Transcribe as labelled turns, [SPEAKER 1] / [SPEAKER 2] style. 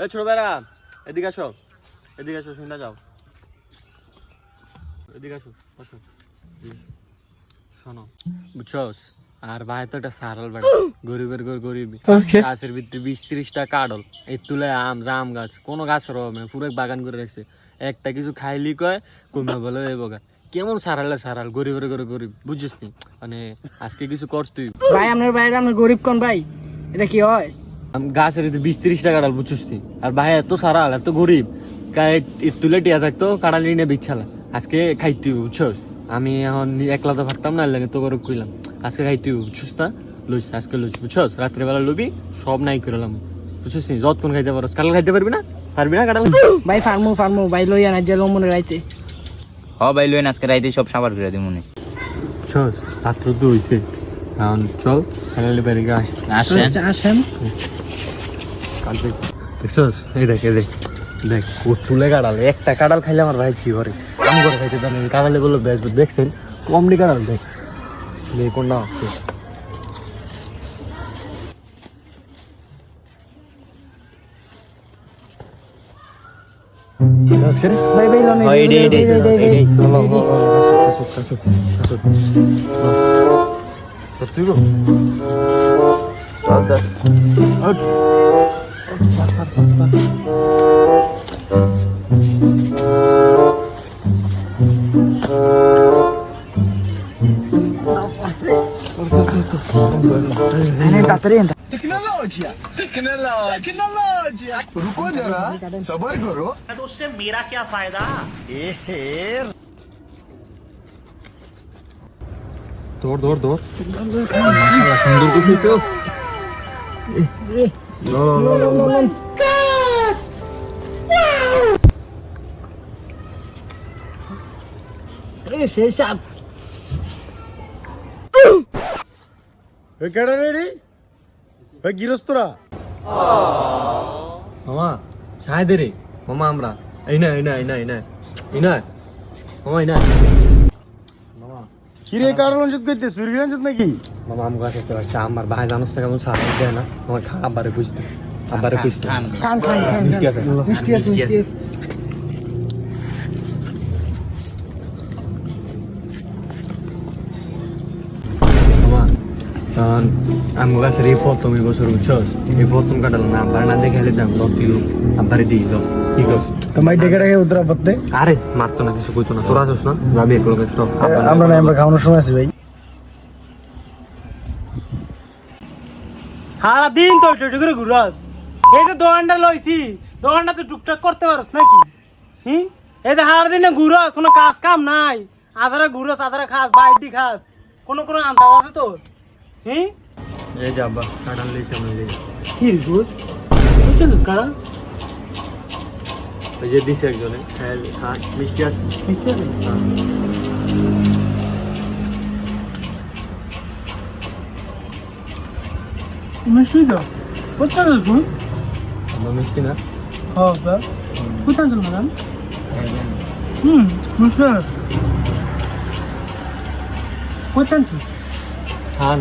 [SPEAKER 1] এই ছোট বেড়া এদিকে আসো শুনে যাও এদিকে আসো বসো শোনো বুঝছস আর ভাই তো একটা সারাল বেড়া গরিবের ঘর গরিব গাছের ভিতরে 20-30টা কাডল এই তুলে জাম গাছ কোনো গাছের অভাব নেই পুরো বাগান করে রাখছে একটা কিছু খাইলি কয় কমে বলে এই বগা কেমন সারাল গরিবের ঘরে গরিব বুঝছিস নি মানে আজকে কিছু কর তুই
[SPEAKER 2] ভাই আপনার বাইরে আপনার গরিব কোন ভাই এটা কি হয়
[SPEAKER 1] গাছের ভিতরে 20-30টা কাডাল বুঝছিস নি আর ভাই এত সারাল এত গরিব তুলে টিয়া থাকতো কাডাল নিয়ে বিচ্ছালা আজকে খাইতে বুঝছস আমি এখন একলা তো পারতাম না লাগে তো করে কইলাম আজকে খাইতে বুঝছিস না লইস আজকে লইস বুঝছস রাত্রেবেলা লবি সব নাই করলাম বুঝছিস নি যতক্ষণ খাইতে পারস কাল খাইতে পারবি না কাডাল
[SPEAKER 2] ভাই ফার্মু ভাই লইয়া না জেল মনে রাইতে
[SPEAKER 3] ভাই লইন আজকে রাইতে সব সাবার করে দিই মনে
[SPEAKER 1] বুঝছস রাত্র তো হইছে এখন চল ফাইনালি বাইরে গায়
[SPEAKER 2] আসেন
[SPEAKER 1] কালকে দেখছস এই দেখ ও তুলে কাটাল একটা কাটাল খাইলে আমার ভাই কি করে আমি করে খাইতে পারি কাটালে বললো দেখছেন কমলি কাটাল দেখ কোনটা আছে
[SPEAKER 2] ভাই ভাই লনে
[SPEAKER 1] সত্যি গো
[SPEAKER 4] टेक्नोलॉजी रुको जरा सबर करो
[SPEAKER 5] तो उससे मेरा क्या फायदा
[SPEAKER 1] দৌড় সুন্দর কিছু
[SPEAKER 2] সেই সাত
[SPEAKER 1] কেডা রেডি ওই গিরস্তরা মামা ছায় দে রে মামা আমরা এই না মামা এই না মামা
[SPEAKER 6] কিরে কারণজত কইতে সুরগিরঞ্জত নাকি
[SPEAKER 1] মামা আম গাছ দেখতে পাচ্ছি আমার ভাই জানোস না কেমন সারা দেয় না আমার আব্বারে বুঝতে
[SPEAKER 2] খান
[SPEAKER 1] মিষ্টি আছে
[SPEAKER 2] মিষ্টি আছে
[SPEAKER 1] মামা তখন আম গাছের এই প্রথম এই বছর বুঝছস এই প্রথম কাটালাম না আব্বার না দেখে হেলিতাম দিল আব্বারে দিই দাও কি কর
[SPEAKER 6] তোমাই ডেকে ডেকে উতরা পড়তে
[SPEAKER 1] আরে মারতো না কিছু কইতো না তোরা আছিস না যাবি একলো সব
[SPEAKER 6] আমরা খাওয়ানোর সময় আছি ভাই
[SPEAKER 7] সারা দিন তো ওইটা করে ঘুরাস এই তো দোকানটা লইছি দোকানটা তো টুকটাক করতে পারস নাকি এই তো সারা দিনে ঘুরাস কোনো কাজ কাম নাই আধারা ঘুরাস আধারা খাস বাইটি খাস কোনো আন্দাজ আছে তোর
[SPEAKER 1] এই যে আব্বা কাটাল লইছে আমি
[SPEAKER 7] কি রে তোর বুঝছেন কারণ
[SPEAKER 1] ওই যে দিছে একজনে খান মিষ্টি আছে
[SPEAKER 7] মিষ্টি আছে মিষ্টি তো কোথায় তুই
[SPEAKER 1] আমার মিষ্টি না
[SPEAKER 7] হ্যাঁ স্যার কোথায় চল ম্যাডাম মিষ্টি কোথায় চল
[SPEAKER 1] খান